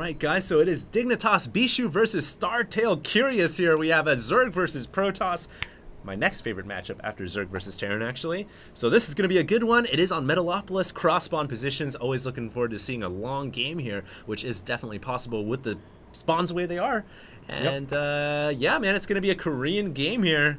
Alright guys, so it is Dignitas Bischu versus Startail Curious here. We have a Zerg versus Protoss. My next favorite matchup after Zerg versus Terran, actually. So this is going to be a good one. It is on Metalopolis, cross-spawn positions. Always looking forward to seeing a long game here, which is definitely possible with the spawns the way they are. And yeah, man, it's going to be a Korean game here.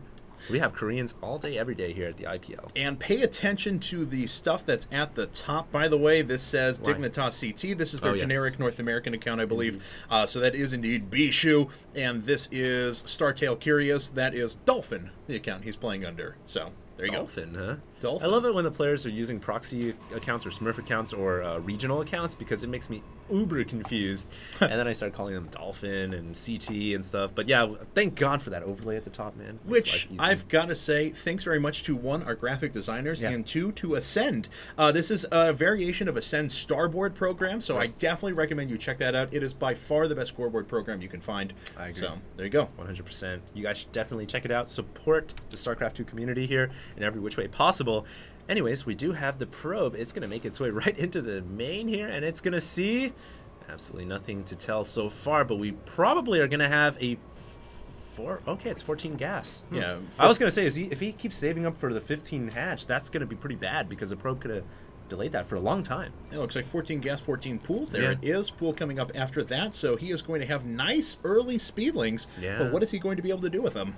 We have Koreans all day, every day here at the IPL. And pay attention to the stuff that's at the top, by the way. This says Dignitas CT. This is their generic North American account, I believe. So that is indeed Bischu. And this is Startail Curious. That is Dolphin, the account he's playing under. So there you Dolphin, go. Huh? Dolphin. I love it when the players are using proxy accounts or Smurf accounts or regional accounts because it makes me uber confused. And then I start calling them Dolphin and CT and stuff. But yeah, thank God for that overlay at the top, man. Which I've got to say, thanks very much to one, our graphic designers, and two, to Ascend. This is a variation of Ascend's Starboard program, so I definitely recommend you check that out. It is by far the best scoreboard program you can find. I agree. So there you go. 100%. You guys should definitely check it out. Support the StarCraft 2 community here in every which way possible. Anyways, we do have the probe. It's going to make its way right into the main here, and it's going to see absolutely nothing to tell so far, but we probably are going to have a okay, it's 14 gas. Yeah. I was going to say, if he keeps saving up for the 15 hatch, that's going to be pretty bad because the probe could have delayed that for a long time. It looks like 14 gas, 14 pool. There it is. Pool coming up after that, so he is going to have nice early speedlings. But what is he going to be able to do with them?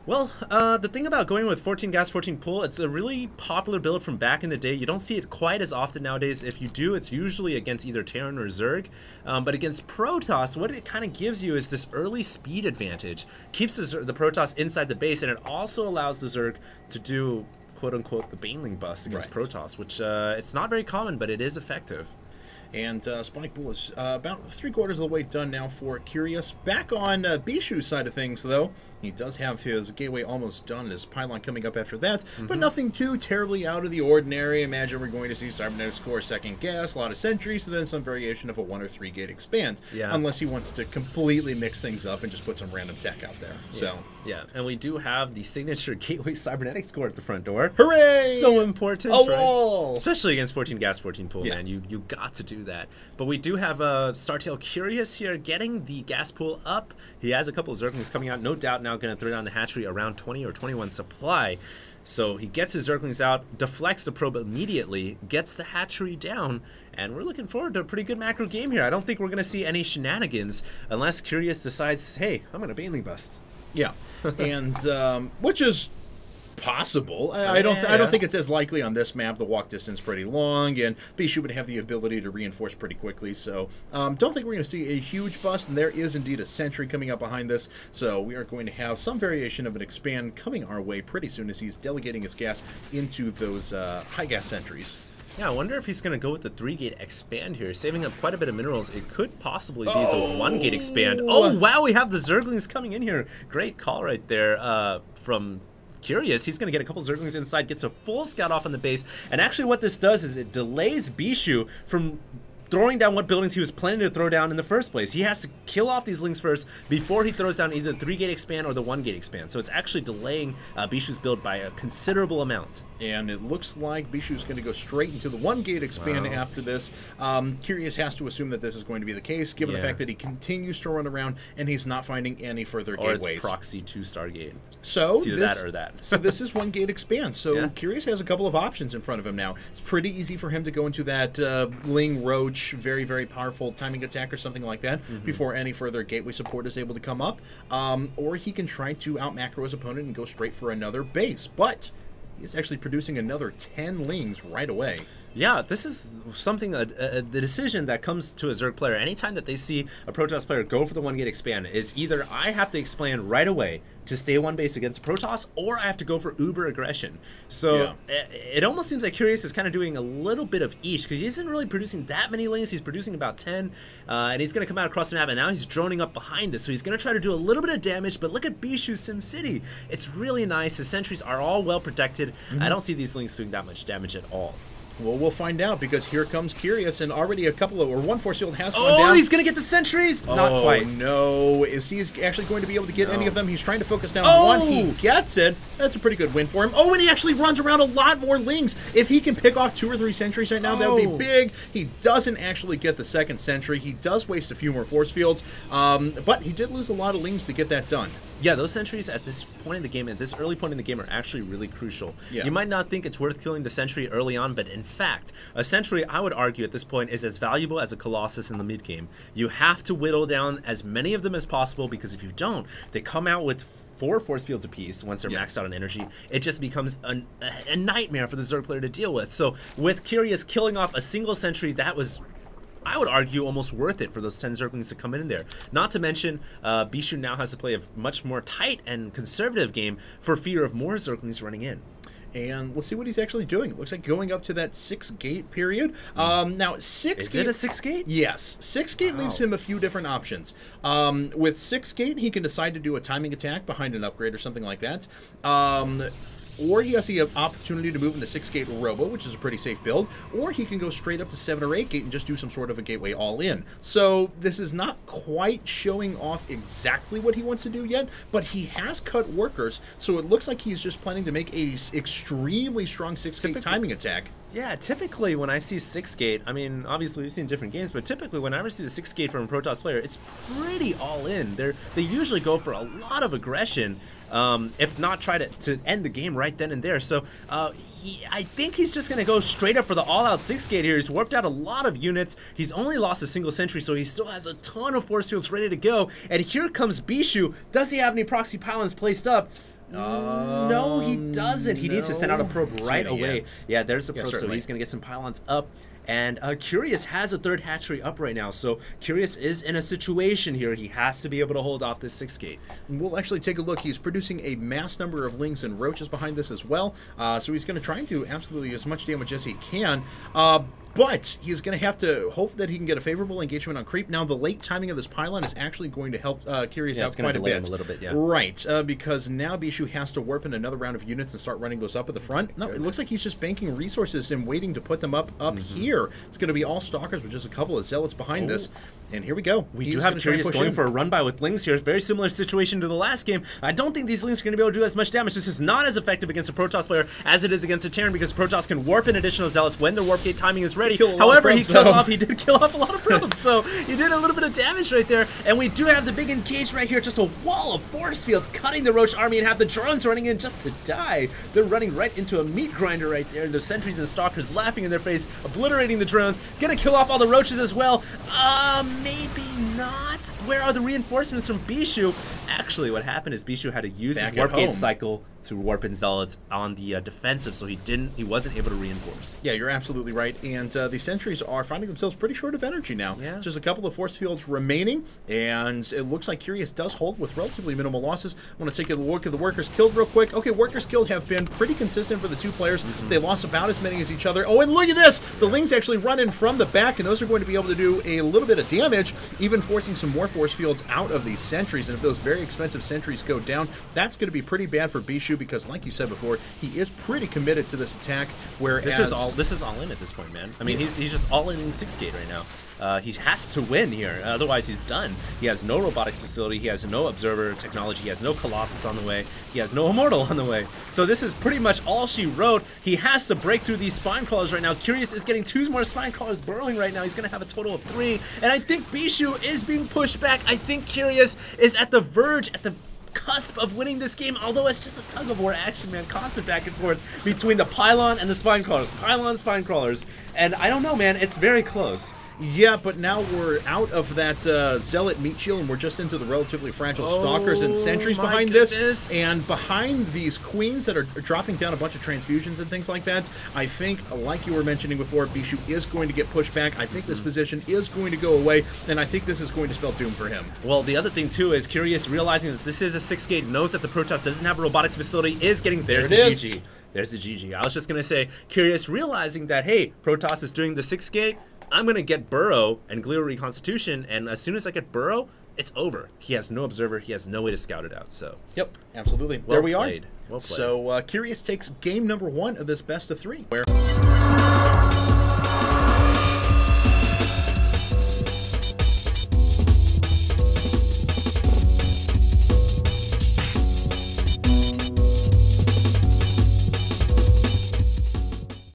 Well, the thing about going with 14 gas, 14 pool, it's a really popular build from back in the day. You don't see it quite as often nowadays. If you do, it's usually against either Terran or Zerg. But against Protoss, what it kind of gives you is this early speed advantage. Keeps the Protoss inside the base, and it also allows the Zerg to do, quote-unquote, the Baneling bust against Protoss, which it's not very common, but it is effective. And Spike Bull is about 3/4 of the way done now for Curious. Back on Bischu's side of things, though, he does have his gateway almost done, his pylon coming up after that, but nothing too terribly out of the ordinary. Imagine we're going to see Cybernetics Core second gas, a lot of sentries, and then some variation of a 1 or 3 gate expand. Unless he wants to completely mix things up and just put some random tech out there. Yeah, and we do have the signature gateway Cybernetics Core at the front door. Hooray! So important, wall! Especially against 14 gas, 14 pool, man. You got to do that. But we do have Startail Curious here getting the gas pool up. He has a couple of Zerglings coming out, no doubt now going to throw down the hatchery around 20 or 21 supply. So he gets his Zerglings out, deflects the probe immediately, gets the hatchery down, and we're looking forward to a pretty good macro game here. I don't think we're going to see any shenanigans unless Curious decides, hey, I'm going to Baneling bust. Yeah, and which is possible. I don't think it's as likely on this map. The walk distance pretty long, and Bischu would have the ability to reinforce pretty quickly. So don't think we're going to see a huge bust. And there is indeed a sentry coming up behind this. So we are going to have some variation of an expand coming our way pretty soon as he's delegating his gas into those high gas sentries. Yeah, I wonder if he's going to go with the 3-gate expand here, saving up quite a bit of minerals. It could possibly be the 1-gate expand. Oh, wow, we have the Zerglings coming in here. Great call right there from Curious. He's going to get a couple Zerglings inside, gets a full scout off on the base, and actually what this does is it delays Bischu from throwing down what buildings he was planning to throw down in the first place. He has to kill off these lings first before he throws down either the 3-gate expand or the 1-gate expand. So it's actually delaying Bischu's build by a considerable amount. And it looks like Bischu's going to go straight into the 1-gate expand after this. Curious has to assume that this is going to be the case, given the fact that he continues to run around and he's not finding any further gateways. Or it's proxy to Stargate. So it's either that or that. So this is 1-gate expand. So Curious has a couple of options in front of him now. It's pretty easy for him to go into that Ling Roach, very, very powerful timing attack or something like that before any further gateway support is able to come up. Or he can try to out-macro his opponent and go straight for another base. But he's actually producing another 10 lings right away. Yeah, this is something, the decision that comes to a Zerg player anytime that they see a Protoss player go for the 1-gate expand is either I have to expand right away to stay one base against Protoss, or I have to go for uber aggression. So it almost seems like Curious is kind of doing a little bit of each, because he isn't really producing that many lings. He's producing about 10, and he's going to come out across the map, and now he's droning up behind this. So he's going to try to do a little bit of damage, but look at Bishu's SimCity. It's really nice. His sentries are all well protected. I don't see these lings doing that much damage at all. Well, we'll find out, because here comes Curious, and already one force field has gone down. Oh, he's going to get the sentries? Not quite. No. Is he actually going to be able to get any of them? He's trying to focus down one. Oh! He gets it. That's a pretty good win for him. Oh, and he actually runs around a lot more lings. If he can pick off 2 or 3 sentries right now, that would be big. He doesn't actually get the second sentry. He does waste a few more force fields, but he did lose a lot of lings to get that done. Yeah, those sentries at this point in the game, at this early point in the game, are actually really crucial. Yeah. You might not think it's worth killing the sentry early on, but in fact, a sentry, I would argue at this point, is as valuable as a Colossus in the mid game. You have to whittle down as many of them as possible, because if you don't, they come out with 4 force fields apiece once they're maxed out on energy. It just becomes a nightmare for the Zerg player to deal with. So with Curious killing off a single sentry, that was, I would argue, almost worth it for those 10 Zerglings to come in there. Not to mention, Bischu now has to play a much more tight and conservative game for fear of more Zerglings running in. And let's see what he's actually doing. It looks like going up to that 6 gate period. Now, 6 gate... Is it a 6 gate? Yes. 6 gate leaves him a few different options. With 6 gate, he can decide to do a timing attack behind an upgrade or something like that. Or he has the opportunity to move into 6 gate Robo, which is a pretty safe build, or he can go straight up to 7 or 8 gate and just do some sort of a gateway all in. So this is not quite showing off exactly what he wants to do yet, but he has cut workers, so it looks like he's just planning to make a extremely strong 6 gate timing attack. Yeah, typically when I see 6 gate, I mean, obviously we've seen different games, but typically whenever I see the 6 gate from a Protoss player, it's pretty all in. They usually go for a lot of aggression, if not try to end the game right then and there. So I think he's just going to go straight up for the all-out 6 gate here. He's warped out a lot of units. He's only lost a single sentry, so he still has a ton of force fields ready to go. And here comes Bischu. Does he have any proxy pylons placed up? No, he doesn't. He needs to send out a probe right away. Yeah, there's a probe, so he's going to get some pylons up. And Curious has a 3rd hatchery up right now, so Curious is in a situation here. He has to be able to hold off this 6 gate. We'll actually take a look. He's producing a mass number of lings and roaches behind this as well, so he's going to try and do absolutely as much damage as he can. But he's going to have to hope that he can get a favorable engagement on creep. Now, the late timing of this pylon is actually going to help Curious out quite a bit. A little bit, yeah. Right, because now Bischu has to warp in another round of units and start running those up at the front. No, it looks like he's just banking resources and waiting to put them up here. It's going to be all stalkers with just a couple of zealots behind this. And here we go. We do have Curious going for a run by with lings here. Very similar situation to the last game. I don't think these lings are going to be able to do as much damage. This is not as effective against a Protoss player as it is against a Terran, because Protoss can warp in additional zealots when their warp gate timing is ready. However, he did kill off a lot of probes, so he did a little bit of damage right there. And we do have the big engagement right here. Just a wall of force fields cutting the Roach army, and have the drones running in just to die. They're running right into a meat grinder right there. The sentries and stalkers laughing in their face, obliterating the drones. Gonna kill off all the roaches as well. Maybe not. Where are the reinforcements from Bischu? Actually, what happened is Bischu had to use his warp gate cycle to warp in zealots on the defensive, so he wasn't able to reinforce. Yeah, you're absolutely right. And the sentries are finding themselves pretty short of energy now. Yeah. Just a couple of force fields remaining, and it looks like Curious does hold with relatively minimal losses. I want to take a look at the workers killed real quick. Okay, workers killed have been pretty consistent for the 2 players. They lost about as many as each other. Oh, and look at this! The lings actually run in from the back, and those are going to be able to do a little bit of damage, even forcing some more force fields out of these sentries. And if those very expensive sentries go down, that's going to be pretty bad for Bischu, because like you said before, he is pretty committed to this attack. Whereas this is all in at this point, man. I mean, he's just all in 6 gate right now. He has to win here, otherwise he's done. He has no robotics facility, he has no observer technology, he has no Colossus on the way, he has no Immortal on the way. So this is pretty much all she wrote. He has to break through these spine crawlers right now. Curious is getting 2 more spine crawlers burrowing right now. He's going to have a total of 3. And I think Bischu is being pushed back. I think Curious is at the verge, at the cusp of winning this game, although it's just a tug-of-war action, man. Constant back and forth between the pylon and the spine crawlers. Pylon, spine crawlers. And I don't know, man. It's very close. Yeah, but now we're out of that Zealot meat shield, and we're just into the relatively fragile Stalkers and Sentries behind this. And behind these Queens that are dropping down a bunch of transfusions and things like that, I think, like you were mentioning before, Bischu is going to get pushed back. I think this position is going to go away, and I think this is going to spell doom for him. Well, the other thing, too, is Curious realizing that this is a 6-gate, knows that the Protoss doesn't have a robotics facility, is getting... There's the GG. There's the GG. I was just going to say, Curious realizing that, hey, Protoss is doing the 6-gate, I'm going to get Burrow and Glial Reconstitution, and as soon as I get Burrow, it's over. He has no observer. He has no way to scout it out. So yep, absolutely. Well there we played. are. Well played. So Curious takes game number 1 of this best of 3. Where